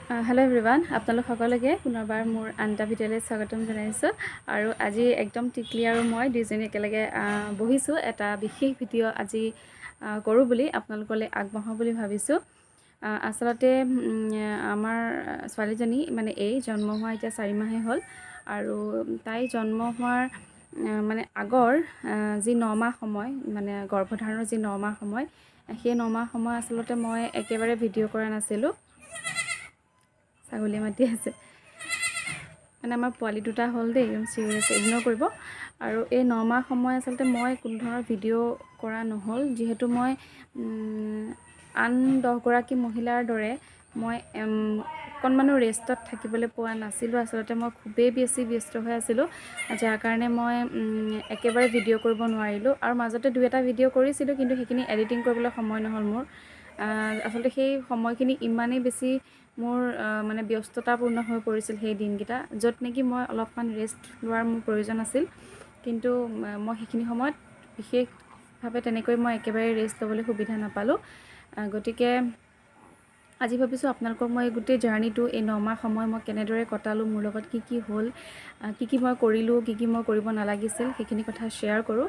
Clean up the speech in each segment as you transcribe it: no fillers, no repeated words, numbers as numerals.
Hello' everyone, আপোনালোক সকলোকে পুনৰবাৰ মোৰ আন এটা ভিডিঅ'লৈ স্বাগতম জনাইছোঁ। আৰু আজি একদম টিকলি আৰু মই দুইজনী একেলগে বহিছোঁ এটা বিশেষ ভিডিঅ' আজি কৰোঁ বুলি আপোনালোকলৈ আগবঢ়াওঁ বুলি ভাবিছোঁ। আচলতে আমাৰ ছোৱালীজনী মানে জন্ম হোৱা এতিয়া 4 মাহেই হ'ল। আৰু তাই জন্ম হোৱাৰ মানে আগৰ যি 9 মাহ সময়, মানে গৰ্ভধাৰণৰ যি 9 মাহ সময়, সেই 9 মাহ সময় আচলতে মই একেবাৰে ভিডিঅ' কৰা নাছিলোঁ। ছাগলী মাতি আছে, মানে আমাৰ পোৱালি দুটা হ'ল দেই, একদম চিৰিয়াছ, ইগন'ৰ কৰিব। আৰু এই 9 মাহ সময় আচলতে মই কোনো ধৰণৰ ভিডিঅ' কৰা নহ'ল, যিহেতু মই আন 10গৰাকী মহিলাৰ দৰে মই অকণমানো ৰেষ্টত থাকিবলৈ পোৱা নাছিলোঁ। আচলতে মই খুবেই বেছি ব্যস্ত হৈ আছিলোঁ, যাৰ কাৰণে মই একেবাৰে ভিডিঅ' কৰিব নোৱাৰিলোঁ। আৰু মাজতে 2-এটা ভিডিঅ' কৰিছিলোঁ, কিন্তু সেইখিনি এডিটিং কৰিবলৈ সময় নহ'ল মোৰ। আচলতে সেই সময়খিনি ইমানেই বেছি মোৰ মানে ব্যস্ততাপূৰ্ণ হৈ পৰিছিল সেই দিনকেইটা, য'ত নেকি মই অলপমান ৰেষ্ট লোৱাৰ মোৰ প্ৰয়োজন আছিল। কিন্তু মই সেইখিনি সময়ত বিশেষভাৱে তেনেকৈ মই একেবাৰে ৰেষ্ট ল'বলৈ সুবিধা নাপালোঁ। গতিকে আজি ভাবিছোঁ আপোনালোকক মই গোটেই জাৰ্ণিটো, এই 9 মাহ সময় মই কেনেদৰে কটালোঁ, মোৰ লগত কি কি হ'ল, কি কি মই কৰিলোঁ, কি কি মই কৰিব নালাগিছিল, সেইখিনি কথা শ্বেয়াৰ কৰোঁ।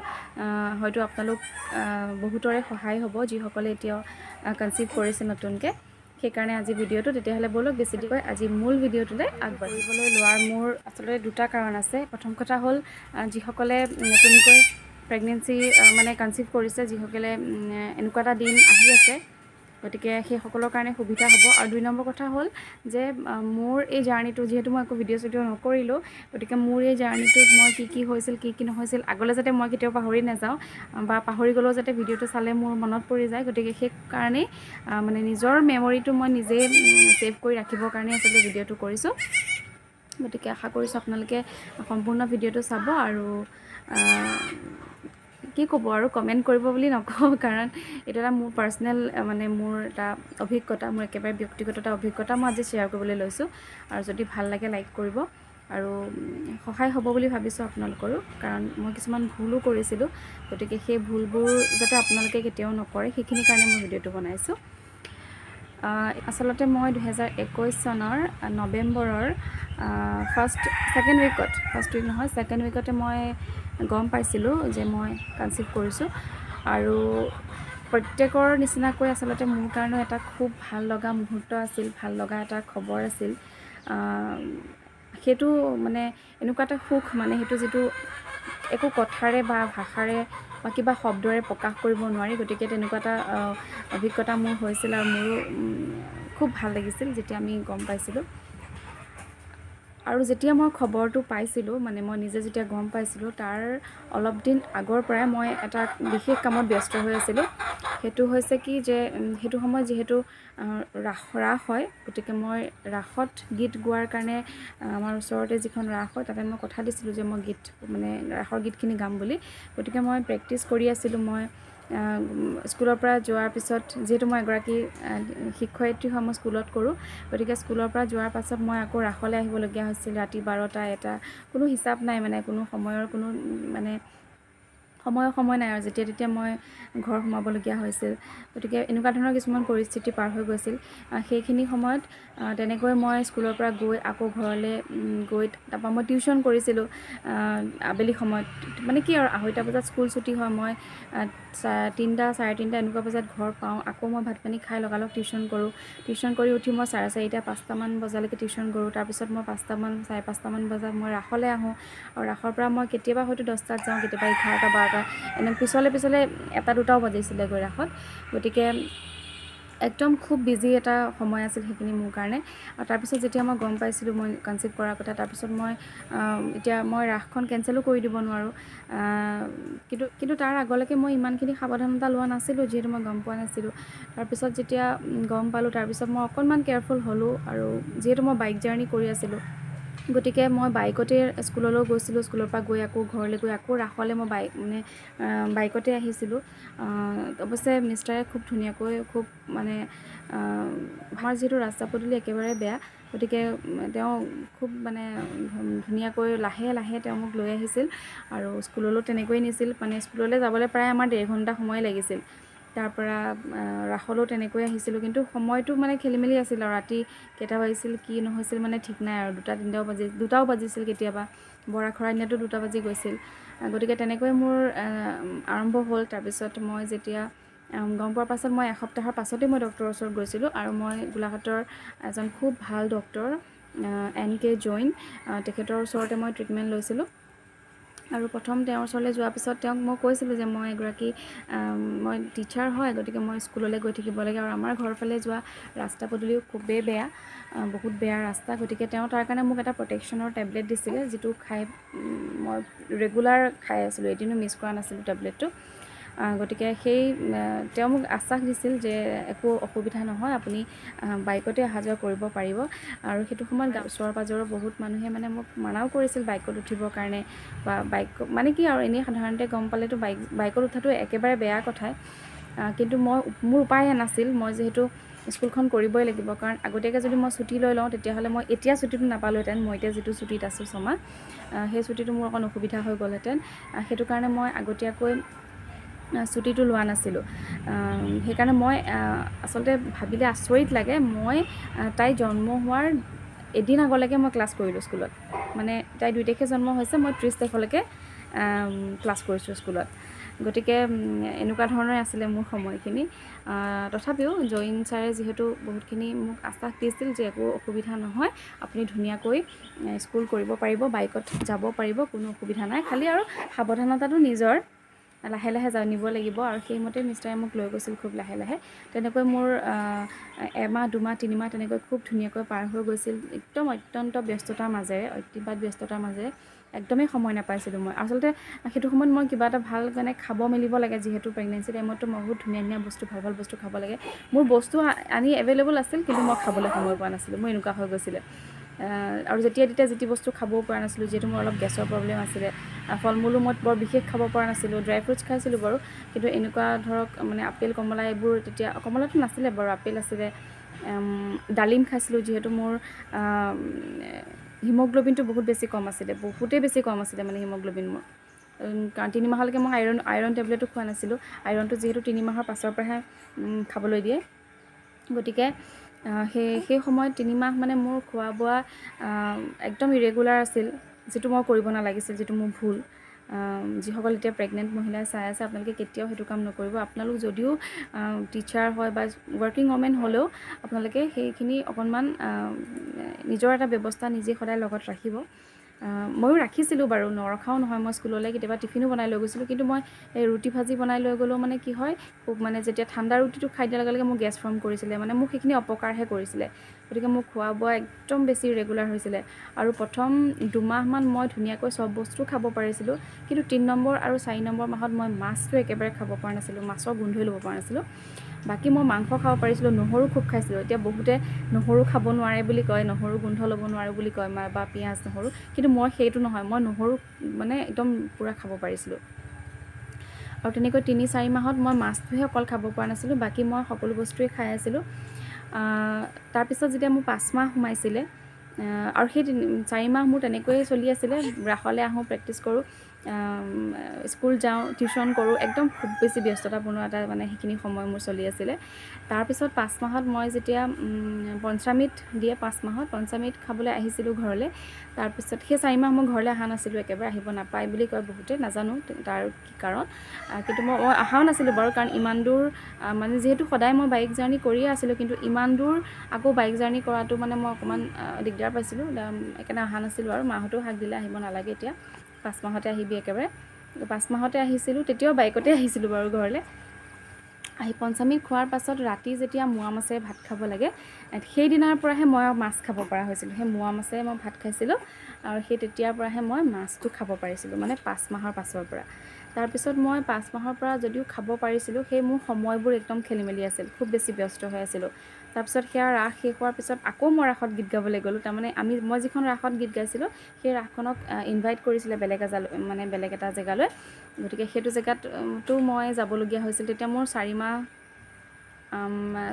হয়তো আপোনালোক বহুতৰে সহায় হ'ব যিসকলে এতিয়াও কনচিভ কৰিছে নতুনকৈ। সেইকাৰণে আজি ভিডিঅ'টো, তেতিয়াহ'লে ব'লক বেছি দেৰিকৈ আজি মূল ভিডিঅ'টোলৈ আগবাঢ়িবলৈ লোৱাৰ মোৰ আচলতে 2টা কাৰণ আছে। প্ৰথম কথা হ'ল, যিসকলে নতুনকৈ প্ৰেগনেঞ্চি মানে কনচিভ কৰিছে, যিসকলে এনেকুৱা এটা দিন আহি আছে, গতিকে সেইসকলৰ কাৰণে সুবিধা হ'ব। আৰু 2 নম্বৰ কথা হ'ল যে মোৰ এই জাৰ্ণিটো, যিহেতু মই একো ভিডিঅ' নকৰিলোঁ, গতিকে মোৰ এই জাৰ্ণিটোত মই কি কি হৈছিল, কি কি নহৈছিল, আগলৈ যাতে মই কেতিয়াও পাহৰি নাযাওঁ, বা পাহৰি গ'লেও যাতে ভিডিঅ'টো চালে মোৰ মনত পৰি যায়। গতিকে সেইকাৰণেই মানে নিজৰ মেমৰিটো মই নিজেই ছেভ কৰি ৰাখিবৰ কাৰণে আচলতে ভিডিঅ'টো কৰিছোঁ। গতিকে আশা কৰিছোঁ আপোনালোকে সম্পূৰ্ণ ভিডিঅ'টো চাব। আৰু কি ক'ব আৰু কমেণ্ট কৰিব বুলি নকওঁ, কাৰণ এইটো এটা মোৰ পাৰ্চনেল মানে মোৰ এটা অভিজ্ঞতা, মোৰ একেবাৰে ব্যক্তিগত এটা অভিজ্ঞতা মই আজি শ্বেয়াৰ কৰিবলৈ লৈছোঁ। আৰু যদি ভাল লাগে লাইক কৰিব, আৰু সহায় হ'ব বুলি ভাবিছোঁ আপোনালোকৰো, কাৰণ মই কিছুমান ভুলো কৰিছিলোঁ। গতিকে সেই ভুলবোৰ যাতে আপোনালোকে কেতিয়াও নকৰে, সেইখিনিৰ কাৰণে মই ভিডিঅ'টো বনাইছোঁ। আচলতে মই 2021 চনৰ নৱেম্বৰৰ ছেকেণ্ড উইকতে মই গম পাইছিলোঁ যে মই কনচিভ কৰিছোঁ। আৰু প্ৰত্যেকৰ নিচিনাকৈ আচলতে মোৰ কাৰণেও এটা খুব ভাল লগা মুহূৰ্ত আছিল, ভাল লগা এটা খবৰ আছিল। সেইটো মানে এনেকুৱা এটা সুখ, মানে সেইটো যিটো একো কথাৰে বা ভাষাৰে বা কিবা শব্দৰে প্ৰকাশ কৰিব নোৱাৰি। গতিকে তেনেকুৱা এটা অভিজ্ঞতা মোৰ হৈছিল, আৰু মোৰো খুব ভাল লাগিছিল যেতিয়া আমি গম পাইছিলোঁ। আৰু যেতিয়া মই খবৰটো পাইছিলোঁ, মানে মই নিজে যেতিয়া গম পাইছিলোঁ, তাৰ অলপ দিন আগৰ পৰাই মই এটা বিশেষ কামত ব্যস্ত হৈ আছিলোঁ। সেইটো হৈছে কি যে সেইটো সময়ত যিহেতু ৰাস হয়, গতিকে মই ৰাসত গীত গোৱাৰ কাৰণে আমাৰ ওচৰতে যিখন ৰাস হয়, তাতে মই কথা দিছিলোঁ যে মই গীত, মানে ৰাসৰ গীতখিনি গাম বুলি। গতিকে মই প্ৰেক্টিছ কৰি আছিলোঁ। মই স্কুলৰ পৰা যোৱাৰ পিছত, যিহেতু মই এগৰাকী শিক্ষয়িত্ৰী হয়, মই স্কুলত কৰোঁ, গতিকে স্কুলৰ পৰা যোৱাৰ পাছত মই আকৌ ৰাসলৈ আহিবলগীয়া হৈছিল। ৰাতি 12টা 1টা, কোনো হিচাপ নাই, মানে কোনো সময়ৰ কোনো মানে সময় নাই, আৰু যেতিয়া তেতিয়া মই ঘৰ সোমাবলগীয়া হৈছিল। গতিকে এনেকুৱা ধৰণৰ কিছুমান পৰিস্থিতি পাৰ হৈ গৈছিল। সেইখিনি সময়ত তেনেকৈ মই স্কুলৰ পৰা গৈ আকৌ ঘৰলৈ গৈ, তাৰপৰা মই টিউশ্যন কৰিছিলোঁ আবেলি সময়ত। মানে কি আৰু 2:30 বজাত স্কুল ছুটি হয়, মই 3টা 3:30 এনেকুৱা বজাত ঘৰ পাওঁ। আকৌ মই ভাত পানী খাই লগালগ টিউশ্যন কৰোঁ। টিউশ্যন কৰি উঠি মই 4:30 5টামান বজালৈকে টিউশ্যন কৰোঁ। তাৰপিছত মই 5টামান 5:30মান বজাত মই ৰাসলৈ আহোঁ। আৰু ৰাসৰ পৰা মই কেতিয়াবা হয়তো 10টাত যাওঁ, কেতিয়াবা 11টা 12টা, এনে পিছলৈ 1টা 2টাও বাজিছিলে গৈ ৰাসত। গতিকে একদম খুব বিজি এটা সময় আছিল সেইখিনি মোৰ কাৰণে। আৰু তাৰপিছত যেতিয়া মই গম পাইছিলোঁ মই কনচিভ কৰাৰ কথা, তাৰপিছত এতিয়া মই ৰাসখন কেঞ্চেলো কৰি দিব নোৱাৰোঁ। কিন্তু তাৰ আগলৈকে মই ইমানখিনি সাৱধানতা লোৱা নাছিলোঁ, যিহেতু মই গম পোৱা নাছিলোঁ। তাৰপিছত যেতিয়া গম পালোঁ, তাৰপিছত মই অকণমান কেয়াৰফুল হ'লোঁ। আৰু যিহেতু মই বাইক জাৰ্ণি কৰি আছিলোঁ, গতিকে মই বাইকতে স্কুললৈ গৈছিলোঁ। স্কুলৰ পৰা গৈ আকৌ ঘৰলৈ গৈ আকৌ ৰাসলৈ মই বাইকতে আহিছিলোঁ। অৱশ্যে মিষ্টাৰে খুব ধুনীয়াকৈ, খুব মানে আমাৰ যিহেতু ৰাস্তা পদূলি একেবাৰে বেয়া, গতিকে তেওঁ খুব মানে ধুনীয়াকৈ লাহে লাহে তেওঁ মোক লৈ আহিছিল। আৰু স্কুললৈও তেনেকৈয়ে নিছিল, মানে স্কুললৈ যাবলৈ প্ৰায় আমাৰ 1.5 ঘণ্টা সময় লাগিছিল। তাৰ পৰা ৰাসলৈও তেনেকৈ আহিছিলোঁ, কিন্তু সময়টো মানে খেলি মেলি আছিল আৰু ৰাতি কেইটা বাজিছিল কি নহৈছিল মানে ঠিক নাই আৰু 2টাও বাজিছিল, কেতিয়াবা বৰা খৰা দিনতো 2টা বাজি গৈছিল। গতিকে তেনেকৈ মোৰ আৰম্ভ হ'ল। তাৰপিছত মই যেতিয়া গম পোৱাৰ পাছত মই এসপ্তাহৰ পাছতেই মই ডক্টৰৰ ওচৰত গৈছিলোঁ, আৰু মই গোলাঘাটৰ এজন খুব ভাল ডক্টৰ NK জৈন, তেখেতৰ ওচৰতে মই ট্ৰিটমেণ্ট লৈছিলোঁ। আৰু প্ৰথম তেওঁৰ ওচৰলৈ যোৱাৰ পিছত তেওঁক মই কৈছিলোঁ যে মই এগৰাকী মই টিচাৰ হয়, গতিকে মই স্কুললৈ গৈ থাকিব লাগে, আৰু আমাৰ ঘৰৰ ফালে যোৱা ৰাস্তা পদূলিও খুবেই বেয়া, বহুত বেয়া ৰাস্তা। গতিকে তেওঁ তাৰ কাৰণে মোক এটা প্ৰটেকশ্যনৰ টেবলেট দিছিলে, যিটো খাই মই ৰেগুলাৰ খাই আছিলোঁ, এদিনো মিছ কৰা নাছিলোঁ টেবলেটটো। গতিকে তেওঁ মোক আশ্বাস দিছিল যে একো অসুবিধা নহয়, আপুনি বাইকতে অহা যোৱা কৰিব পাৰিব। আৰু সেইটো সময়ত ওচৰৰ পাজৰৰ বহুত মানুহে মানে মোক মানাও কৰিছিল বাইকত উঠিবৰ কাৰণে, বা বাইক মানে কি আৰু এনেই সাধাৰণতে গম পালেতো বাইকত উঠাটো একেবাৰে বেয়া কথাই, কিন্তু মোৰ উপায় নাছিল। মই যিহেতু স্কুলখন কৰিবই লাগিব, কাৰণ আগতীয়াকৈ যদি মই ছুটি লৈ লওঁ তেতিয়াহ'লে মই এতিয়া ছুটিটো নাপালোহেঁতেন। মই এতিয়া যিটো ছুটিত আছোঁ 6 মাহ, সেই ছুটিটো মোৰ অকণ অসুবিধা হৈ গ'লহেঁতেন। সেইটো কাৰণে মই আগতীয়াকৈ ছুটিটো লোৱা নাছিলোঁ। সেইকাৰণে মই আচলতে ভাবিলে আচৰিত লাগে, মই তাই জন্ম হোৱাৰ এদিন আগলৈকে মই ক্লাছ কৰিলোঁ স্কুলত। মানে তাই 2 তাৰিখে জন্ম হৈছে, মই 30 তাৰিখলৈকে ক্লাছ কৰিছোঁ স্কুলত। গতিকে এনেকুৱা ধৰণৰে আছিলে মোৰ সময়খিনি। তথাপিও জৈন ছাৰে যিহেতু বহুতখিনি মোক আশ্বাস দিছিল যে একো অসুবিধা নহয়, আপুনি ধুনীয়াকৈ স্কুল কৰিব পাৰিব, বাইকত যাব পাৰিব, কোনো অসুবিধা নাই, খালি আৰু সাৱধানতাটো নিজৰ লাহে লাহে জানিব লাগিব। আৰু সেইমতে মিষ্টাৰে মোক লৈ গৈছিল খুব লাহে লাহে। তেনেকৈ মোৰ 1 মাহ 2 মাহ 3 মাহ তেনেকৈ খুব ধুনীয়াকৈ পাৰ হৈ গৈছিল, একদম অত্যন্ত ব্যস্ততাৰ মাজেৰে, অতিপাত ব্যস্ততাৰ মাজেৰে। একদমেই সময় নাপাইছিলোঁ মই। আচলতে সেইটো সময়ত মই কিবা এটা ভাল মানে খাব মেলিব লাগে, যিহেতু প্ৰেগনেঞ্চি টাইমততো মই বহুত ধুনীয়া ধুনীয়া বস্তু, ভাল ভাল বস্তু খাব লাগে। মোৰ বস্তু আনি এভেইলেবল আছিল, কিন্তু মই খাবলৈ সময় পোৱা নাছিলোঁ, মোৰ এনেকুৱা হৈ গৈছিলে। আৰু যেতিয়া যি বস্তু খাবও পৰা নাছিলোঁ, যিহেতু মোৰ অলপ গেছৰ প্ৰব্লেম আছিলে। ফল মূলো মই বৰ বিশেষ খাব পৰা নাছিলোঁ, ড্ৰাই ফ্ৰুটছ খাইছিলোঁ বাৰু, কিন্তু এনেকুৱা ধৰক মানে আপেল কমলা এইবোৰ, তেতিয়া কমলাটো নাছিলে বাৰু, আপেল আছিলে, ডালিম খাইছিলোঁ, যিহেতু মোৰ হিমগ্ল'বিনটো বহুত বেছি কম আছিলে, বহুতেই বেছি কম আছিলে মানে হিমগ্ল'বিন মোৰ। কাৰণ 3 মাহলৈকে মই আইৰণ টেবলেটো খোৱা নাছিলোঁ। আইৰণটো যিহেতু 3 মাহৰ পাছৰ পৰাহে খাবলৈ দিয়ে। গতিকে সেই সময়ত 3 মাহ মানে মোৰ খোৱা বোৱা একদম ইৰেগুলাৰ আছিল, যিটো মই কৰিব নালাগিছিল, যিটো মোৰ ভুল। যিসকল এতিয়া প্ৰেগনেণ্ট মহিলাই চাই আছে, আপোনালোকে কেতিয়াও সেইটো কাম নকৰিব। আপোনালোক যদিও টিচাৰ হয় বা ৱৰ্কিং ওমেন হ'লেও আপোনালোকে সেইখিনি অকণমান নিজৰ এটা ব্যৱস্থা নিজে সদায় লগত ৰাখিব। ময়ো ৰাখিছিলোঁ বাৰু, নৰখাও নহয়, মই স্কুললৈ কেতিয়াবা টিফিনো বনাই লৈ গৈছিলোঁ, কিন্তু মই এই ৰুটি ভাজি বনাই লৈ গ'লেও মানে কি হয়, মানে যেতিয়া ঠাণ্ডা ৰুটিটো খাই দিয়াৰ লগে লগে মোৰ গেছ ফৰ্ম কৰিছিলে, মানে মোক সেইখিনি অপকাৰহে কৰিছিলে। গতিকে মোৰ খোৱা বোৱা একদম বেছি ৰেগুলাৰ হৈছিলে। আৰু প্ৰথম 2 মাহমান মই ধুনীয়াকৈ চব বস্তু খাব পাৰিছিলোঁ, কিন্তু 3 নম্বৰ আৰু 4 নম্বৰ মাহত মই মাছটো একেবাৰে খাব পৰা নাছিলোঁ, মাছৰ গোন্ধই ল'ব পৰা নাছিলোঁ। বাকী মই মাংস খাব পাৰিছিলোঁ, নহৰু খুব খাইছিলোঁ। এতিয়া বহুতে নহৰু খাব নোৱাৰে বুলি কয়, নহৰু গোন্ধ ল'ব নোৱাৰে বুলি কয়, বা পিঁয়াজ নহৰু, কিন্তু মই সেইটো নহয়, মই নহৰু মানে একদম পূৰা খাব পাৰিছিলোঁ। আৰু তেনেকৈ 3-4 মাহত মই মাছটোহে অকল খাব পৰা নাছিলোঁ, বাকী মই সকলো বস্তুৱেই খাই আছিলোঁ। তাৰপিছত যেতিয়া মোৰ 5 মাহ সোমাইছিলে, আৰু সেই 4 মাহ মোৰ তেনেকৈয়ে চলি আছিলে, ৰাসলৈ আহোঁ, প্ৰেক্টিছ কৰোঁ, স্কুল যাওঁ, টিউশ্যন কৰোঁ, একদম খুব বেছি ব্যস্ততাপূৰ্ণ এটা মানে সেইখিনি সময় মোৰ চলি আছিলে। তাৰপিছত 5 মাহত মই যেতিয়া পঞ্চামৃত দিয়ে, 5 মাহত পঞ্চামৃত খাবলৈ আহিছিলোঁ ঘৰলৈ। তাৰপিছত সেই 4 মাহ মই ঘৰলৈ অহা নাছিলোঁ, একেবাৰে আহিব নাপায় বুলি কয় বহুতে, নাজানো তাৰ কি কাৰণ, কিন্তু মই অহাও নাছিলোঁ বাৰু, কাৰণ ইমান দূৰ মানে যিহেতু সদায় মই বাইক জাৰ্ণি কৰিয়ে আছিলোঁ, কিন্তু ইমান দূৰ আকৌ বাইক জাৰ্ণি কৰাটো মানে মই অকণমান দিগদাৰ পাইছিলোঁ, সেইকাৰণে অহা নাছিলোঁ। আৰু মাহঁতেও হাক দিলে, আহিব নালাগে এতিয়া, 5 মাহতে আহিবি একেবাৰে। 5 মাহতে আহিছিলোঁ, তেতিয়াও বাইকতে আহিছিলোঁ বাৰু ঘৰলৈ। আহি পঞ্চামৃত খোৱাৰ পাছত ৰাতি যেতিয়া মোৱা মাছেৰে ভাত খাব লাগে, সেই দিনাৰ পৰাহে মই মাছ খাব পৰা হৈছিলোঁ। সেই মোৱা মাছেৰে মই ভাত খাইছিলোঁ, আৰু সেই তেতিয়াৰ পৰাহে মই মাছটো খাব পাৰিছিলোঁ, মানে 5 মাহৰ পাছৰ পৰা। তাৰপিছত মই 5 মাহৰ পৰা যদিও খাব পাৰিছিলোঁ, সেই মোৰ সময়বোৰ একদম খেলি মেলি আছিল, খুব বেছি ব্যস্ত হৈ আছিলোঁ। তাৰপিছত সেয়া ৰাস শেষ হোৱাৰ পিছত আকৌ মই ৰাসত গীত গাবলৈ গ'লোঁ। তাৰমানে মই যিখন ৰাসত গীত গাইছিলোঁ, সেই ৰাসখনক ইনভাইট কৰিছিলে বেলেগ এটা জেগালৈ। গতিকে সেইটো জেগাতো মই যাবলগীয়া হৈছিল। তেতিয়া মোৰ 4 মাহ,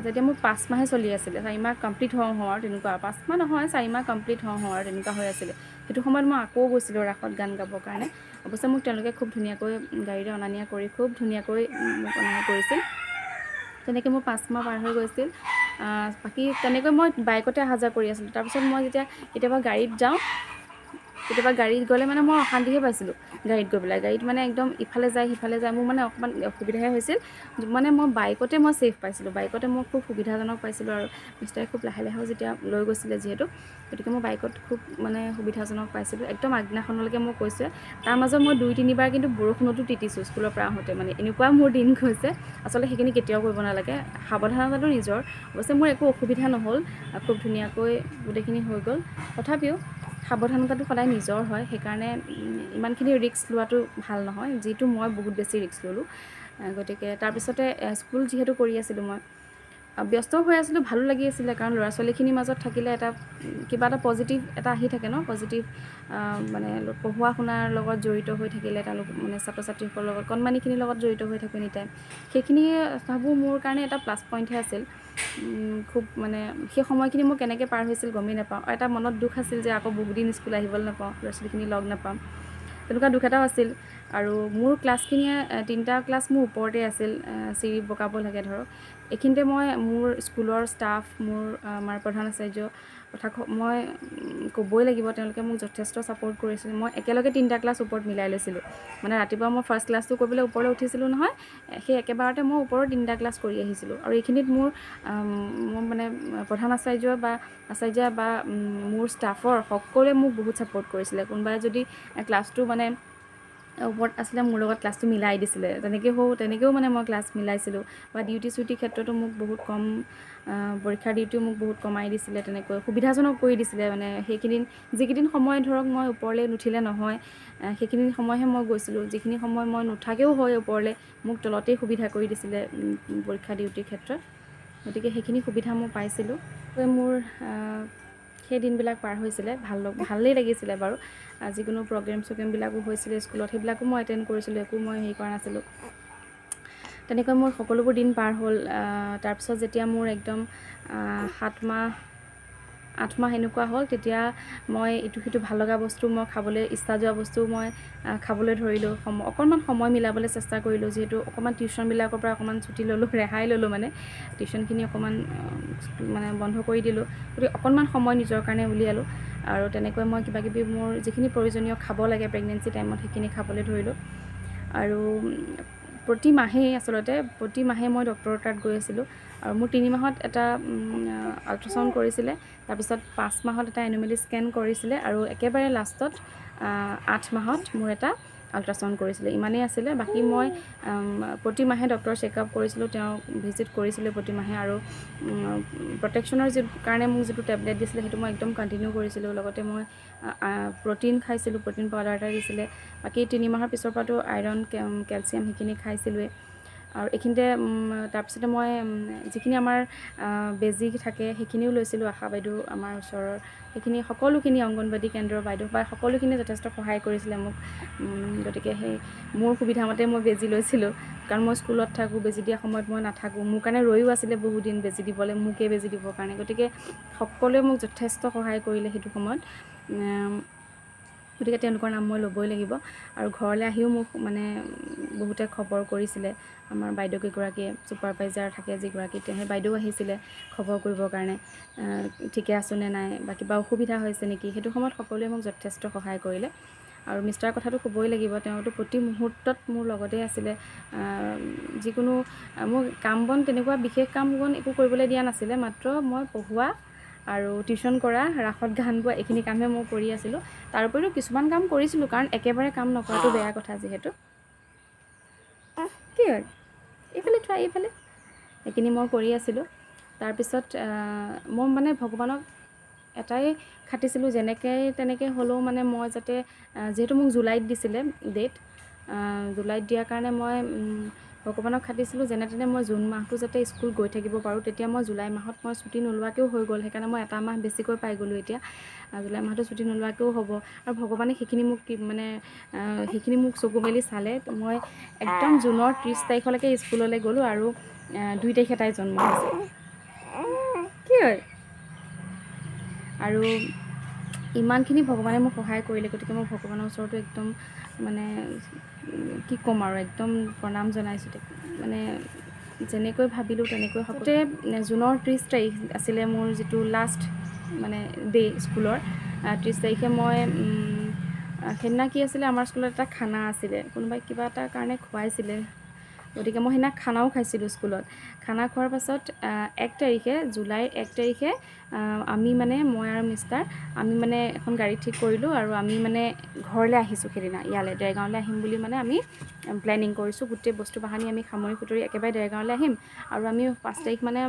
তেতিয়া মোৰ 5 মাহে চলি আছিলে, 4 মাহ কমপ্লিট হওঁ আৰু তেনেকুৱা, 5 মাহ নহয়, 4 মাহ কমপ্লিট হওঁ আৰু তেনেকুৱা হৈ আছিলে। সেইটো সময়ত মই আকৌ গৈছিলোঁ ৰাসত গান গাবৰ কাৰণে। অৱশ্যে মোক তেওঁলোকে খুব ধুনীয়াকৈ গাড়ীৰে অনা নিয়া কৰি খুব ধুনীয়াকৈ মোক অনা নিয়া কৰিছিল। তেনেকৈ মোৰ 5 মাহ পাৰ হৈ গৈছিল। বাকী তেনেকৈ মই বাইকতে অহা যোৱা কৰি আছিলোঁ। তাৰপিছত মই যেতিয়া কেতিয়াবা গাড়ীত যাওঁ, কেতিয়াবা গাড়ীত গ'লে মানে মই অশান্তিহে পাইছিলোঁ গাড়ীত গৈ পেলাই। গাড়ীত মানে একদম ইফালে যায় সিফালে যায়, মোৰ মানে অকণমান অসুবিধাহে হৈছিল। মানে মই বাইকতে মই ছেফ পাইছিলোঁ, বাইকতে মই খুব সুবিধাজনক পাইছিলোঁ। আৰু মিষ্টাৰে খুব লাহে লাহেও যেতিয়া লৈ গৈছিলে যিহেতু, গতিকে মই বাইকত খুব মানে সুবিধাজনক পাইছিলোঁ। একদম আগদিনাখনলৈকে মই কৈছোঁ, তাৰ মাজত মই 2-3 বাৰ কিন্তু বৰষুণতো তিতিছোঁ স্কুলৰ পৰা আহোঁতে। মানে এনেকুৱা মোৰ দিন গৈছে, আচলতে সেইখিনি কেতিয়াও কৰিব নালাগে, সাৱধানতাটো নিজৰ। অৱশ্যে মোৰ একো অসুবিধা নহ'ল, খুব ধুনীয়াকৈ গোটেইখিনি হৈ গ'ল। তথাপিও সাৱধানতাটো সদায় নিজৰ হয়, সেইকাৰণে ইমানখিনি ৰিস্ক লোৱাটো ভাল নহয়, যিটো মই বহুত বেছি ৰিস্ক ল'লোঁ। গতিকে তাৰপিছতে স্কুল যিহেতু কৰি আছিলোঁ, মই ব্যস্ত হৈ আছিলোঁ, ভালো লাগি আছিলে, কাৰণ ল'ৰা ছোৱালীখিনিৰ মাজত থাকিলে এটা কিবা এটা পজিটিভ এটা আহি থাকে ন, পজিটিভ মানে পঢ়োৱা শুনাৰ লগত জড়িত হৈ থাকিলে, তেওঁলোক মানে ছাত্ৰ ছাত্ৰীসকলৰ লগত, কণমানিখিনিৰ লগত জড়িত হৈ থাকোঁ এনি টাইম, সেইখিনিয়ে ভাবোঁ মোৰ কাৰণে এটা প্লাছ পইণ্টহে আছিল। খুব মানে সেই সময়খিনি মোৰ কেনেকৈ পাৰ হৈছিল গমেই নাপাওঁ। আৰু এটা মনত দুখ আছিল যে আকৌ বহুদিন স্কুল আহিবলৈ নাপাওঁ, ল'ৰা ছোৱালীখিনি লগ নাপাম, তেনেকুৱা দুখ এটাও আছিল। আৰু মোৰ ক্লাছখিনিয়ে 3টা ক্লাছ মোৰ ওপৰতে আছিল, চিৰি বগাব লাগে ধৰক। এইখিনিতে মই মোৰ স্কুলৰ ষ্টাফ, মোৰ আমাৰ প্ৰধান আচাৰ্য কথা মই ক'বই লাগিব, তেওঁলোকে মোক যথেষ্ট ছাপোৰ্ট কৰিছিল। মই একেলগে 3টা ক্লাছ ওপৰত মিলাই লৈছিলোঁ, মানে ৰাতিপুৱা মই ফাৰ্ষ্ট ক্লাছটো কৰিবলৈ ওপৰলৈ উঠিছিলোঁ নহয়, সেই একেবাৰতে মই ওপৰত 3টা ক্লাছ কৰি আহিছিলোঁ। আৰু এইখিনিত মোৰ মানে প্ৰধান আচাৰ্য বা মোৰ ষ্টাফৰ সকলোৱে মোক বহুত ছাপোৰ্ট কৰিছিলে। কোনোবাই যদি ক্লাছটো মানে ওপৰত আছিলে, মোৰ লগত ক্লাছটো মিলাই দিছিলে, তেনেকৈও মানে মই ক্লাছ মিলাইছিলোঁ। বা ডিউটি ক্ষেত্ৰতো মোক বহুত কম, পৰীক্ষাৰ ডিউটিও মোক বহুত কমাই দিছিলে, তেনেকৈ সুবিধাজনক কৰি দিছিলে। মানে যিকেইদিন সময় ধৰক মই ওপৰলৈ নুঠিলে নহয়, সেইখিনি সময়হে মই গৈছিলোঁ। যিখিনি সময় মই নুঠাকেও হয় ওপৰলৈ, মোক তলতেই সুবিধা কৰি দিছিলে পৰীক্ষা ডিউটিৰ ক্ষেত্ৰত। গতিকে সেইখিনি সুবিধা মই পাইছিলোঁ। মোৰ সেই দিনবিলাক পাৰ হৈছিলে, ভালেই লাগিছিলে বাৰু। যিকোনো প্ৰগ্ৰেমবিলাকো হৈছিলে স্কুলত, সেইবিলাকো মই এটেণ্ড কৰিছিলোঁ, একো মই হেৰি কৰা নাছিলোঁ। তেনেকৈ মোৰ সকলোবোৰ দিন পাৰ হ'ল। তাৰপিছত যেতিয়া মোৰ একদম 7 মাহ 8 মাহ এনেকুৱা হ'ল, তেতিয়া মই ইটো সিটো ভাল লগা বস্তু, মই খাবলৈ ইচ্ছা যোৱা বস্তু মই খাবলৈ ধৰিলোঁ। অকণমান সময় মিলাবলৈ চেষ্টা কৰিলোঁ, যিহেতু অকণমান টিউশ্যনবিলাকৰ পৰা অকণমান ছুটি ল'লোঁ, ৰেহাই ল'লোঁ, মানে টিউশ্যনখিনি অকণমান মানে বন্ধ কৰি দিলোঁ। গতিকে অকণমান সময় নিজৰ কাৰণে উলিয়ালোঁ। আৰু তেনেকৈ মই কিবাকিবি মোৰ যিখিনি প্ৰয়োজনীয় খাব লাগে প্ৰেগনেঞ্চি টাইমত, সেইখিনি খাবলৈ ধৰিলোঁ। আৰু প্ৰতি মাহে মই ডক্টৰৰ তাত গৈ আছিলোঁ। আৰু মোৰ 3 মাহত এটা আল্ট্ৰাচাউণ্ড কৰিছিলে, তাৰপিছত 5 মাহত এটা এনোমেলি স্কেন কৰিছিলে, আৰু একেবাৰে লাষ্টত 8 মাহত মোৰ এটা আল্ট্ৰাচাউণ্ড কৰিছিলে। ইমানেই আছিলে। বাকী মই প্ৰতি মাহে ডক্টৰ চেকআপ কৰিছিলোঁ, তেওঁক ভিজিট কৰিছিলোঁ প্ৰতি মাহে। আৰু প্ৰটেকশ্যনৰ কাৰণে মোক যিটো টেবলেট দিছিলে, সেইটো মই একদম কণ্টিনিউ কৰিছিলোঁ। লগতে মই প্ৰ'টিন খাইছিলোঁ, প্ৰ'টিন পাউডাৰ এটা দিছিলে। বাকী 3 মাহৰ পিছৰ পৰাতো আইৰণ, কেলছিয়াম সেইখিনি খাইছিলোঁৱেই। আৰু এইখিনিতে তাৰপিছতে মই যিখিনি আমাৰ বেজী থাকে সেইখিনিও লৈছিলোঁ। আশা বাইদেউ আমাৰ ওচৰৰ, সেইখিনি সকলোখিনি অংগনবাদী কেন্দ্ৰৰ বাইদেউ বা সকলোখিনি যথেষ্ট সহায় কৰিছিলে মোক। গতিকে সেই মোৰ সুবিধা মতে মই বেজী লৈছিলোঁ, কাৰণ মই স্কুলত থাকোঁ, বেজী দিয়া সময়ত মই নাথাকোঁ। মোৰ কাৰণে ৰৈও আছিলে বহুদিন বেজী দিবলৈ, মোকেই বেজী দিবৰ কাৰণে। গতিকে সকলোৱে মোক যথেষ্ট সহায় কৰিলে সেইটো সময়ত। গতিকে তেওঁলোকৰ নাম মই ল'বই লাগিব। আৰু ঘৰলৈ আহিও মোক মানে বহুতে খবৰ কৰিছিলে। আমাৰ বাইদেউ কেইগৰাকীয়ে, ছুপাৰভাইজাৰ থাকে যিগৰাকী, সেই বাইদেউ আহিছিলে খবৰ কৰিবৰ কাৰণে, ঠিকে আছোনে নাই বা কিবা অসুবিধা হৈছে নেকি। সেইটো সময়ত সকলোৱে মোক যথেষ্ট সহায় কৰিলে। আৰু মিষ্টাৰ কথাটো ক'বই লাগিব, তেওঁতো প্ৰতি মুহূৰ্তত মোৰ লগতে আছিলে। যিকোনো মোৰ কাম বন, তেনেকুৱা বিশেষ কাম বন একো কৰিবলৈ দিয়া নাছিলে, মাত্ৰ মই পঢ়োৱা আৰু টিউশ্যন কৰা, ৰাসত গান গোৱা, এইখিনি কামহে মই কৰি আছিলোঁ। তাৰ উপৰিও কিছুমান কাম কৰিছিলোঁ, কাৰণ একেবাৰে কাম নকৰাটো বেয়া কথা। যিহেতু কি হয়, এইফালে এইখিনি মই কৰি আছিলোঁ। তাৰপিছত মই মানে ভগৱানক এটাই খাটিছিলোঁ, যেনেকৈ তেনেকৈ হ'লেও মানে মই যাতে, যিহেতু মোক জুলাইত দিছিলে ডেট, জুলাইত দিয়াৰ কাৰণে মই ভগৱানক খাটিছিলোঁ যেনে তেনে মই জুন মাহটো যাতে স্কুল গৈ থাকিব পাৰোঁ। তেতিয়া মই জুলাই মাহত মই ছুটি নোলোৱাকৈও হৈ গ'ল, সেইকাৰণে মই এটা মাহ বেছিকৈ পাই গ'লোঁ। এতিয়া জুলাই মাহটো ছুটি নোলোৱাকৈও হ'ব। আৰু ভগৱানে সেইখিনি মোক চকু মেলি চালে। মই একদম জুনৰ 30 তাৰিখলৈকে স্কুললৈ গ'লোঁ, আৰু 2 তাৰিখে তাই জন্ম হৈছে। কি হয়, আৰু ইমানখিনি ভগৱানে মোক সহায় কৰিলে। গতিকে মই ভগৱানৰ ওচৰতো একদম মানে কি ক'ম আৰু, একদম প্ৰণাম জনাইছোঁ। মানে যেনেকৈ ভাবিলোঁ তেনেকৈ হ'বতে জুনৰ 30 তাৰিখ আছিলে মোৰ যিটো লাষ্ট মানে ডে স্কুলৰ 30 তাৰিখে মই সেইদিনা কি আছিলে আমাৰ স্কুলত এটা খানা আছিলে কোনোবাই কিবা এটা কাৰণে খুৱাইছিলে গতিকে মই সেইদিনা খানাও খাইছিলোঁ স্কুলত খানা খোৱাৰ পাছত 1 তাৰিখে জুলাইৰ 1 তাৰিখে আমি মানে মই আৰু মিষ্টাৰ আমি মানে এখন গাড়ী ঠিক কৰিলোঁ আৰু আমি মানে ঘৰলৈ আহিছোঁ সেইদিনা ইয়ালৈ দেৰগাঁৱলৈ আহিম বুলি মানে আমি প্লেনিং কৰিছোঁ গোটেই বস্তু বাহানি আমি সামৰি সুতৰি একেবাৰে দেৰগাঁৱলৈ আহিম আৰু আমি 5 তাৰিখ মানে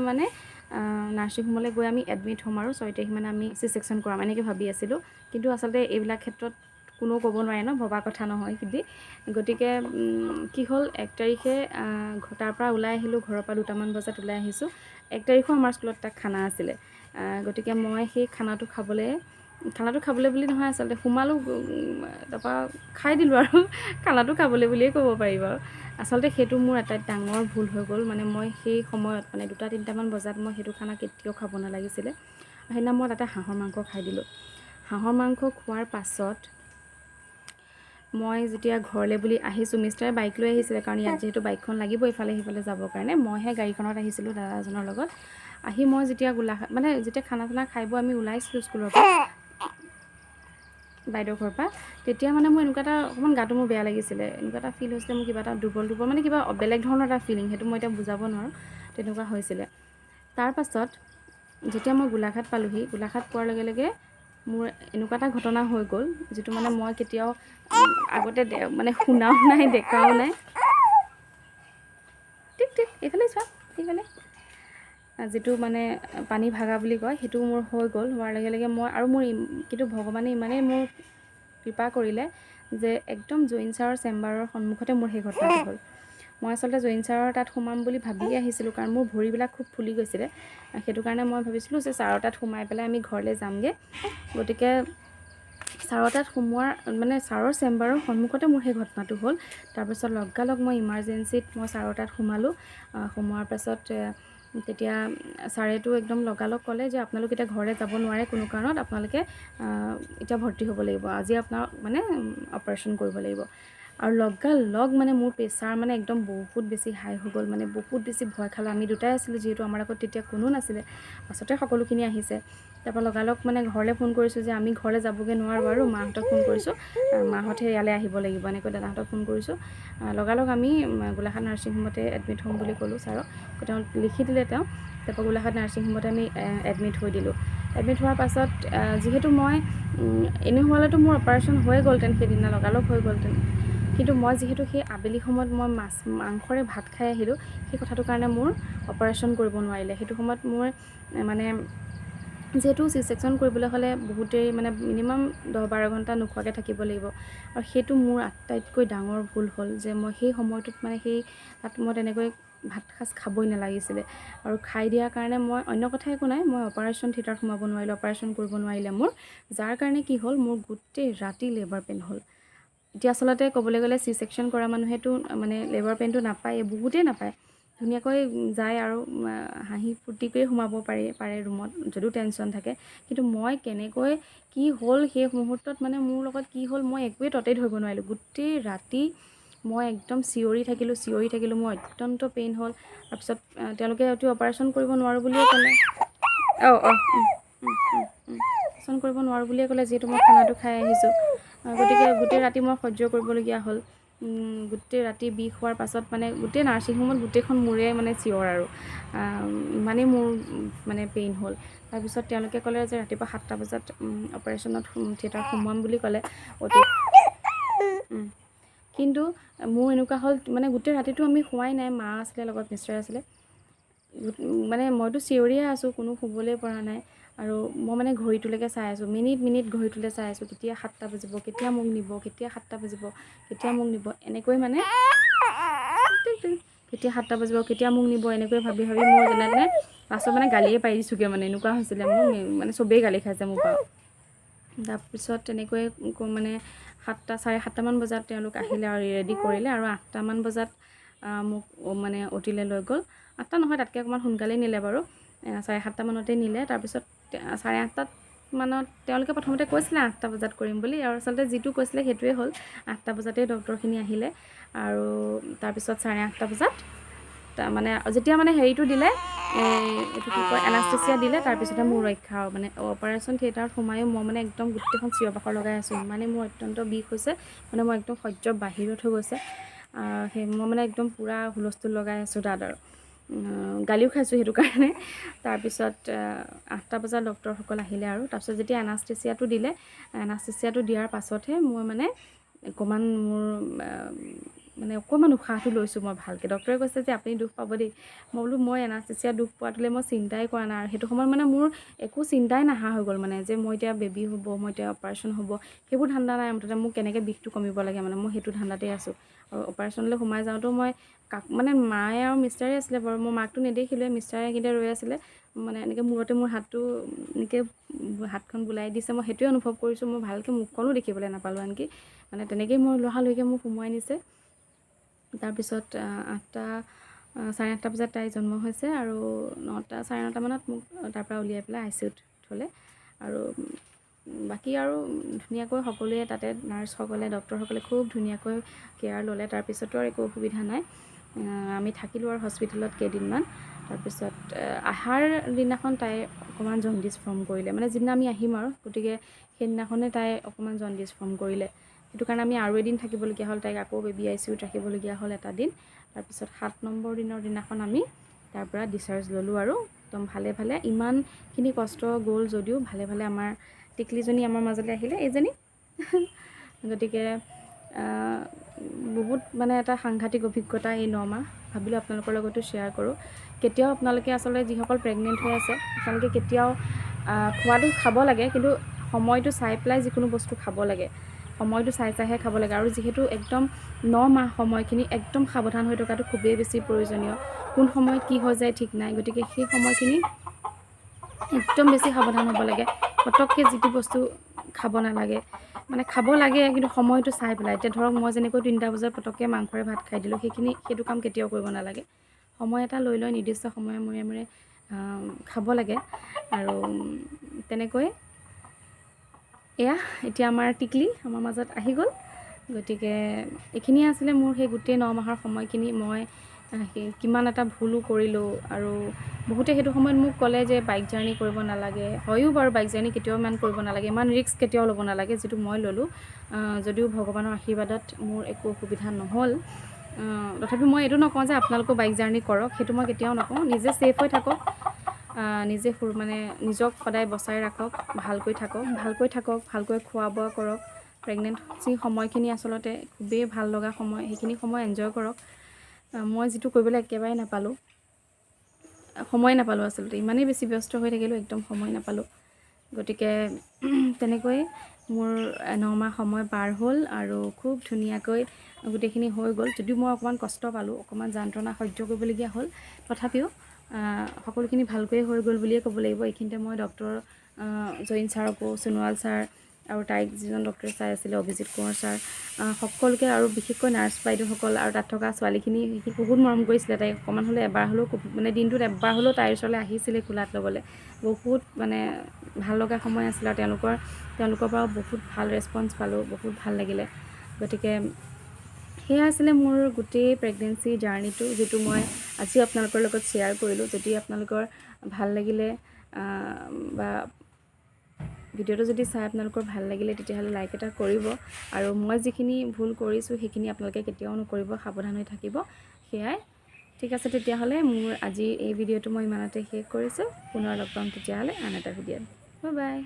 নাৰ্ছিং হোমলৈ গৈ আমি এডমিট হ'ম আৰু 6 তাৰিখ মানে আমি চি ছেকশ্যন কৰাম এনেকৈ ভাবি আছিলোঁ কিন্তু আচলতে এইবিলাক ক্ষেত্ৰত কোনো ক'ব নোৱাৰে ন ভবা কথা নহয় কিন্তু গতিকে কি হ'ল 1 তাৰিখে তাৰ পৰা ওলাই আহিলোঁ ঘৰৰ পৰা 2টামান বজাত ওলাই আহিছোঁ 1 তাৰিখেও আমাৰ স্কুলত এটা খানা আছিলে গতিকে মই সেই খানাটো খাবলৈ বুলি নহয় আচলতে সোমালোঁ তাৰপৰা খাই দিলোঁ আৰু খানাটো খাবলৈ বুলিয়ে ক'ব পাৰিব আচলতে সেইটো মোৰ এটা ডাঙৰ ভুল হৈ গ'ল মানে মই সেই সময়ত মানে 2-3টামান বজাত মই সেইটো খানা কেতিয়াও খাব নালাগিছিলে সেইদিনা মই তাতে হাঁহৰ মাংস খাই দিলোঁ হাঁহৰ মাংস খোৱাৰ পাছত মই যেতিয়া ঘৰলৈ বুলি আহিছোঁ মিষ্টাৰে বাইক লৈ আহিছিলে কাৰণ ইয়াত যিহেতু বাইকখন লাগিব ইফালে সিফালে যাবৰ কাৰণে মইহে গাড়ীখনত আহিছিলোঁ দাদাজনৰ লগত আহি মই যেতিয়া গোলাঘাট মানে যেতিয়া খানা খাই বৈ আমি ওলাইছিলোঁ স্কুলৰ পৰা বাইদেউৰ ঘৰৰ পৰা তেতিয়া মানে মোৰ এনেকুৱা এটা অকণমান গাটো মোৰ বেয়া লাগিছিলে এনেকুৱা এটা ফিল হৈছিলে মোৰ কিবা এটা দুৰ্বল মানে কিবা বেলেগ ধৰণৰ এটা ফিলিং সেইটো মই এতিয়া বুজাব নোৱাৰোঁ তেনেকুৱা হৈছিলে তাৰপাছত যেতিয়া মই গোলাঘাট পালোঁহি গোলাঘাট পোৱাৰ লগে লগে মোৰ এনেকুৱা এটা ঘটনা হৈ গ'ল যিটো মানে মই কেতিয়াও আগতে মানে শুনাও নাই দেখাও নাই ঠিক এইফালে চোৱা এইফালে যিটো মানে পানী ভাগা বুলি কয় সেইটো মোৰ হৈ গ'ল হোৱাৰ লগে লগে মই আৰু মোৰ কিন্তু ভগৱানে ইমানেই মোৰ কৃপা কৰিলে যে একদম জৈন ছাৰৰ চেম্বাৰৰ সন্মুখতে মোৰ সেই ঘটনাটো হ'ল মই আচলতে জৈন ছাৰৰ তাত সোমাম বুলি ভাবিয়ে আহিছিলোঁ কাৰণ মোৰ ভৰিবিলাক খুব ফুলি গৈছিলে সেইটো কাৰণে মই ভাবিছিলোঁ যে ছাৰৰ তাত সোমাই পেলাই আমি ঘৰলৈ যামগৈ গতিকে ছাৰৰ তাত সোমোৱাৰ মানে ছাৰৰ চেম্বাৰৰ সন্মুখতে মোৰ সেই ঘটনাটো হ'ল তাৰপিছত লগালগ মই ইমাৰ্জেঞ্চিত মই ছাৰৰ তাত সোমালোঁ সোমোৱাৰ পাছত তেতিয়া ছাৰেতো একদম লগালগ ক'লে যে আপোনালোক এতিয়া ঘৰলৈ যাব নোৱাৰে কোনো কাৰণত আপোনালোকে এতিয়া ভৰ্তি হ'ব লাগিব আজি আপোনাক মানে অপাৰেশ্যন কৰিব লাগিব আৰু লগালগ মানে মোৰ প্ৰেছাৰ মানে একদম বহুত বেছি হাই হৈ গ'ল মানে বহুত বেছি ভয় খালোঁ আমি দুটাই আছিলোঁ যিহেতু আমাৰ লগত তেতিয়া কোনো নাছিলে পাছতে সকলোখিনি আহিছে তাৰপৰা লগালগ মানে ঘৰলৈ ফোন কৰিছোঁ যে আমি ঘৰলৈ যাবগৈ নোৱাৰোঁ আৰু মাহঁতক ফোন কৰিছোঁ মাহঁতে ইয়ালৈ আহিব লাগিব এনেকৈ দাদাহঁতক ফোন কৰিছোঁ লগালগ আমি গোলাঘাট নাৰ্ছিং হোমতে এডমিট হ'ম বুলি ক'লোঁ ছাৰক তেওঁ লিখি দিলে তাৰপৰা গোলাঘাট নাৰ্ছিং হোমতে আমি এডমিট হৈ দিলোঁ এডমিট হোৱাৰ পাছত যিহেতু মই এনে হোৱালেতো মোৰ অপাৰেশ্যন হৈ গ'লহেঁতেন সেইদিনা লগালগ হৈ গ'লহেঁতেন কিন্তু মই যিহেতু সেই আবেলি সময়ত মই মাংসৰে ভাত খাই আহিলোঁ সেই কথাটোৰ কাৰণে মোৰ অপাৰেশ্যন কৰিব নোৱাৰিলে সেইটো সময়ত মোৰ মানে যিহেতু চি ছেকশ্যন কৰিবলৈ হ'লে বহুতেই মানে মিনিমাম 10-12 ঘণ্টা নোখোৱাকৈ থাকিব লাগিব আৰু সেইটো মোৰ আটাইতকৈ ডাঙৰ ভুল হ'ল যে মই সেই সময়টোত মানে সেই তাত মই তেনেকৈ ভাত সাজ খাবই নালাগিছিলে আৰু খাই দিয়াৰ কাৰণে মই অন্য কথা একো নাই মই অপাৰেশ্যন থিয়েটাৰত সোমাব নোৱাৰিলোঁ অপাৰেশ্যন কৰিব নোৱাৰিলে মোৰ যাৰ কাৰণে কি হ'ল মোৰ গোটেই ৰাতি লেবাৰ পেইন হ'ল এতিয়া আচলতে ক'বলৈ গ'লে চি ছেকশ্যন কৰা মানুহেতো মানে লেবাৰ পেইনটো নাপায় বহুতেই নাপায় ধুনীয়াকৈ যায় আৰু হাঁহি ফূৰ্তি কৰি সোমাব পাৰে ৰুমত যদিও টেনশ্যন থাকে কিন্তু মই কেনেকৈ কি হ'ল সেই মুহূৰ্তত মানে মোৰ লগত কি হ'ল মই একোৱে ততেই ধৰিব নোৱাৰিলোঁ গোটেই ৰাতি মই একদম চিঞৰি থাকিলোঁ মোৰ অত্যন্ত পেইন হ'ল তাৰপিছত তেওঁলোকে অতি অপাৰেশ্যন কৰিব নোৱাৰোঁ বুলিয়ে ক'লে অপাৰেশ্যন কৰিব নোৱাৰোঁ বুলিয়ে ক'লে যিহেতু মই খানাটো খাই আহিছোঁ গতিকে গোটেই ৰাতি মই সহ্য কৰিবলগীয়া হ'ল গোটেই ৰাতি বিষ হোৱাৰ পাছত মানে গোটেই নাৰ্ছিং হোমত গোটেইখন মূৰে মানে চিঞৰ আৰু ইমানেই মোৰ মানে পেইন হ'ল তাৰপিছত তেওঁলোকে ক'লে যে ৰাতিপুৱা 7টা বজাত অপাৰেশ্যনত থিয়েটাৰত সোমাম বুলি ক'লে অতি কিন্তু মোৰ এনেকুৱা হ'ল মানে গোটেই ৰাতিটো আমি শুৱাই নাই মা আছিলে লগত মিষ্টাৰ আছিলে মানে মইতো চিঞৰিয়ে আছোঁ কোনো শুবলৈ পৰা নাই আৰু মই মানে ঘড়ীটোলৈকে চাই আছোঁ মিনিট ঘড়ীটোলৈ চাই আছোঁ কেতিয়া 7টা বাজিব কেতিয়া মোক নিব কেতিয়া 7টা বাজিব কেতিয়া মোক নিব এনেকৈ মানে কেতিয়া 7টা বাজিব কেতিয়া মোক নিব এনেকৈ ভাবি মোৰ যেনে লাষ্টত মানে গালিয়ে পাৰি দিছোঁগৈ মানে এনেকুৱা হৈছিলে মোৰ মানে চবেই গালি খাইছে মোৰ পৰা তাৰপিছত তেনেকৈ মানে 7:30মান বজাত তেওঁলোক আহিলে আৰু ৰেডি কৰিলে আৰু 8টামান বজাত মোক মানে অটিলৈ লৈ গ'ল 8টা নহয় তাতকৈ অকণমান সোনকালেই নিলে বাৰু 7:30মানতে নিলে তাৰপিছত 8:30 মানত তেওঁলোকে প্ৰথমতে কৈছিলে 8টা বজাত কৰিম বুলি আৰু আচলতে যিটো কৈছিলে সেইটোৱে হ'ল 8টা বজাতেই ডক্টৰখিনি আহিলে আৰু তাৰপিছত 8:30 বজাত মানে যেতিয়া মানে হেৰিটো দিলে এইটো কি কয় এনাষ্টেচিয়া দিলে তাৰপিছতে মোৰ ৰক্ষা আৰু মানে অপাৰেশ্যন থিয়েটাৰত সোমায়ো মই মানে একদম গোটেইখন চিঞৰ-বাখৰ লগাই আছোঁ ইমানেই মোৰ অত্যন্ত বিষ হৈছে মানে মই একদম সহ্য বাহিৰত হৈ গৈছে সেই মই মানে একদম পূৰা হুলস্থুল লগাই আছোঁ তাত আৰু গালিও খাইছোঁ সেইটো কাৰণে তাৰপিছত 8টা বজাত ডক্টৰসকল আহিলে আৰু তাৰপিছত যেতিয়া এনাষ্টেচিয়াটো দিলে এনাষ্টেচিয়াটো দিয়াৰ পাছতহে মই মানে অকণমান মোৰ মানে অকণমান উশাহটো লৈছোঁ মই ভালকৈ ডক্টৰে কৈছে যে আপুনি দুখ পাব দেই মই বোলো মই এনাষ্টেচিয়া দুখ পোৱাটোলৈ মই চিন্তাই কৰা নাই আৰু সেইটো সময়ত মানে মোৰ একো চিন্তাই নাহা হৈ গ'ল মানে যে মই এতিয়া বেবী হ'ব মই এতিয়া অপাৰেশ্যন হ'ব সেইবোৰ ধান্দা নাই মুঠতে মোক কেনেকৈ বিষটো কমিব লাগে মানে মই সেইটো ধান্দাতেই আছোঁ আৰু অপাৰেশ্যনলৈ সোমাই যাওঁতেও মই মানে মায়ে আৰু মিষ্টাৰে আছিলে বাৰু মই মাকটো নেদেখিলোৱে মিষ্টাৰে এইখিনিতে ৰৈ আছিলে মানে এনেকৈ মূৰতে মোৰ হাতটো এনেকৈ হাতখন বুলাই দিছে মই সেইটোৱে অনুভৱ কৰিছোঁ মই ভালকৈ মুখখনো দেখিবলৈ নাপালোঁ আনকি মানে তেনেকৈয়ে মই লহালৈকে মোক সোমোৱাই নিছে তাৰপিছত 8টা 8:30 বজাত তাই জন্ম হৈছে আৰু 9টা 9:30 মানত মোক তাৰপৰা উলিয়াই পেলাই ICUত থ'লে আৰু বাকী আৰু ধুনীয়াকৈ সকলোৱে তাতে নাৰ্ছসকলে ডক্টৰসকলে খুব ধুনীয়াকৈ কেয়াৰ ল'লে তাৰপিছতো আৰু একো অসুবিধা নাই আমি থাকিলোঁ আৰু হস্পিটেলত কেইদিনমান তাৰপিছত অহাৰ দিনাখন তাই অকণমান জণ্ডিছ ফৰ্ম কৰিলে মানে যিদিনা আমি আহিম আৰু গতিকে সেইদিনাখনে তাই অকণমান জণ্ডিছ ফৰ্ম কৰিলে সেইটো কাৰণে আমি আৰু এদিন থাকিবলগীয়া হ'ল তাইক আকৌ বেবী ICUত ৰাখিবলগীয়া হ'ল এটা দিন তাৰপিছত 7 নম্বৰ দিনৰ দিনাখন আমি তাৰ পৰা ডিচাৰ্জ ল'লোঁ আৰু একদম ভালে ভালে ইমানখিনি কষ্ট গ'ল যদিও ভালে ভালে আমাৰ টিকলিজনী আমাৰ মাজলৈ আহিলে এইজনী গতিকে বহুত মানে এটা সাংঘাতিক অভিজ্ঞতা এই 9 মাহ ভাবিলোঁ আপোনালোকৰ লগতো শ্বেয়াৰ কৰোঁ কেতিয়াও আপোনালোকে আচলতে যিসকল প্ৰেগনেণ্ট হৈ আছে আপোনালোকে কেতিয়াও খোৱাটো খাব লাগে কিন্তু সময়টো চাই পেলাই যিকোনো বস্তু খাব লাগে সময়টো চাই চাইহে খাব লাগে আৰু যিহেতু একদম 9 মাহ সময়খিনি একদম সাৱধান হৈ থকাটো খুবেই বেছি প্ৰয়োজনীয় কোন সময়ত কি হৈ যায় ঠিক নাই গতিকে সেই সময়খিনি একদম বেছি সাৱধান হ'ব লাগে পটককৈ যিটো বস্তু খাব নালাগে মানে খাব লাগে কিন্তু সময়টো চাই পেলাই এতিয়া ধৰক মই যেনেকৈ 3টা বজাত পটককৈ মাংসৰে ভাত খাই দিলোঁ সেইটো কাম কেতিয়াও কৰিব নালাগে সময় এটা লৈ নিৰ্দিষ্ট সময়ৰ মূৰে মূৰে খাব লাগে আৰু তেনেকৈ এয়া এতিয়া আমাৰ টিকলি আমাৰ মাজত আহি গ'ল গতিকে এইখিনিয়ে আছিলে মোৰ সেই গোটেই 9 মাহৰ সময়খিনি মই কিমান এটা ভুলো কৰিলোঁ আৰু বহুতে সেইটো সময়ত মোক ক'লে যে বাইক জাৰ্ণি কৰিব নালাগে হয়ও বাৰু বাইক জাৰ্ণি কেতিয়াও ইমান কৰিব নালাগে ইমান ৰিস্ক কেতিয়াও ল'ব নালাগে যিটো মই ল'লোঁ যদিও ভগৱানৰ আশীৰ্বাদত মোৰ একো অসুবিধা নহ'ল তথাপি মই এইটো নকওঁ যে আপোনালোকেও বাইক জাৰ্ণি কৰক সেইটো মই কেতিয়াও নকওঁ নিজে ছেফ হৈ থাকক নিজে মানে নিজক সদায় বচাই ৰাখক ভালকৈ থাকক ভালকৈ খোৱা বোৱা কৰক প্ৰেগনেণ্টি সময়খিনি আচলতে খুবেই ভাল লগা সময় সেইখিনি সময় এনজয় কৰক মই যিটো কৰিবলৈ একেবাৰে সময় নাপালোঁ আচলতে ইমানেই বেছি ব্যস্ত হৈ থাকিলোঁ একদম সময় নাপালোঁ গতিকে তেনেকৈ মোৰ 9 মাহ সময় পাৰ হ'ল আৰু খুব ধুনীয়াকৈ গোটেইখিনি হৈ গ'ল যদিও মই অকণমান কষ্ট পালোঁ অকণমান যন্ত্ৰণা সহ্য কৰিবলগীয়া হ'ল তথাপিও সকলোখিনি ভালকৈ হৈ গ'ল বুলিয়ে ক'ব লাগিব এইখিনিতে মই ডক্টৰ জৈন ছাৰকো সোণোৱাল ছাৰ আৰু তাইক যিজন ডক্টৰে চাই আছিলে অভিজিত কোঁৱৰ ছাৰ সকলোকে আৰু বিশেষকৈ নাৰ্ছ বাইদেউসকল আৰু তাত থকা ছোৱালীখিনি বহুত মৰম কৰিছিলে তাইক অকণমান হ'লেও এবাৰ হ'লেও মানে দিনটোত এবাৰ হ'লেও তাইৰ ওচৰলৈ আহিছিলে কোলাত ল'বলৈ বহুত মানে ভাল লগা সময় আছিলে আৰু তেওঁলোকৰ পৰাও বহুত ভাল ৰেছপন্স পালোঁ বহুত ভাল লাগিলে গতিকে সেয়া আছিলে মোৰ গোটেই প্ৰেগনেঞ্চি জাৰ্ণিটো যিটো মই আজি আপোনালোকৰ লগত শ্বেয়াৰ কৰিলোঁ যদি আপোনালোকৰ ভাল লাগিলে বা ভিডিঅ'টো যদি চাই আপোনালোকৰ ভাল লাগিলে তেতিয়াহ'লে লাইক এটা কৰিব আৰু মই যিখিনি ভুল কৰিছোঁ সেইখিনি আপোনালোকে কেতিয়াও নকৰিব সাৱধান হৈ থাকিব সেয়াই ঠিক আছে তেতিয়াহ'লে মোৰ আজি এই ভিডিঅ'টো মই ইমানতে শেষ কৰিছোঁ পুনৰ লগ পাম তেতিয়াহ'লে আন এটা ভিডিঅ'ত বাই বাই